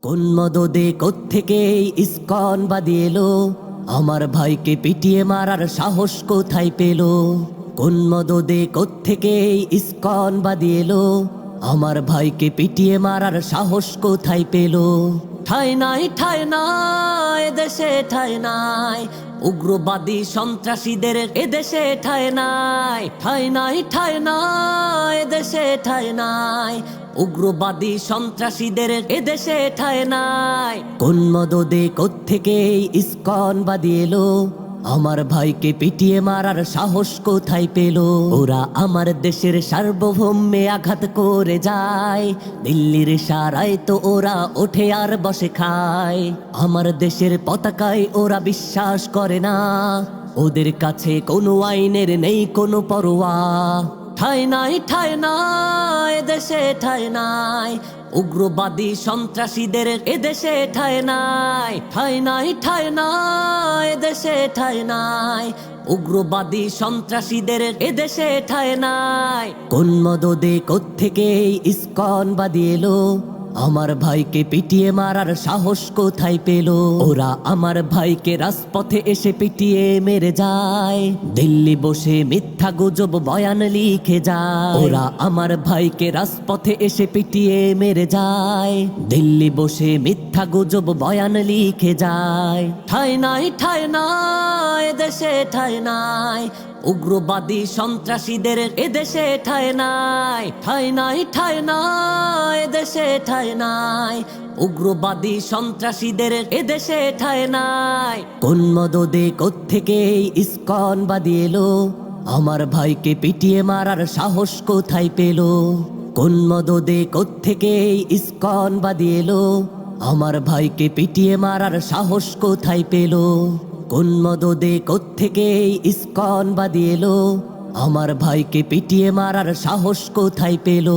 কোন মদদে কোত্থেকে ইসকন বাদী এলো, আমার ভাইকে পিটিয়ে মারার সাহস কোথায় পেল? কোন মদদে কোত্থেকে ইসকন বাদী এলো, আমার ভাইকে পিটিয়ে মারার সাহস কোথায় পেল? ঠাই নাই ঠাই নাই এদেশে ঠাই নাই, উগ্রবাদী সন্ত্রাসীদের এদেশে ঠাই নাই। ঠাই নাই ঠাই নাই এদেশে ঠাই নাই, উগ্রবাদী সন্ত্রাসীদের এদেশে ঠাই নাই। কোন মদদে কোত্থেকে ইসকন বাদী এলো, আমার ভাইকে পিটিয়ে মারার সাহস কোথায় পেল? ওরা আমার দেশের সার্বভৌমে আঘাত করে যায়, দিল্লির ইশারায় তো ওরা ওঠে আর বসে খায়। আমার দেশের পতাকায় ওরা বিশ্বাস করে না, ওদের কাছে কোনো আইনের নেই কোনো পরোয়া। ঠাই নাই ঠাই নাই এদেশে ঠাই নাই, উগ্রবাদী সন্ত্রাসীদের এদেশে ঠাই নাই। ঠাই নাই ঠাই নাই এদেশে ঠাই নাই, উগ্রবাদী সন্ত্রাসীদের এদেশে ঠাই নাই। কোন মদদে কোত্থেকে ইসকন বাদী এলো, আমার ভাইকে পিটিয়ে মারার সাহস কোথায় পেল? ওরা আমার ভাইকে রাজপথে এসে পিটিয়ে মেরে যায়, দিল্লি বসে মিথ্যা গুজব বয়ান লিখে যায়। ওরা আমার ভাইকে রাজপথে এসে পিটিয়ে মেরে যায়, দিল্লি বসে মিথ্যা গুজব বয়ান লিখে যায়। ঠাই নাই ঠাই নাই এদেশে ঠাই নাই, উগ্রবাদী সন্ত্রাসীদের এদেশে ঠাই নাই। ঠাই নাই ঠাই নাই এদেশে ঠাই নাই, উগ্রবাদী সন্ত্রাসীদের এদেশে ঠাই নাই। কোন মদদে কোত্থেকে ইসকন বাদী এলো, আমার ভাইকে পিটিয়ে মারার সাহস কোথায় পেল? কোন মদদে কোত্থেকে ইসকন বাদী এলো, আমার ভাইকে পিটিয়ে মারার সাহস কোথায় পেল? কোন মদদে কোত্থেকে ইসকন বাদী এলো, আমার ভাইকে পিটিয়ে মারার সাহস কোথায় পেল?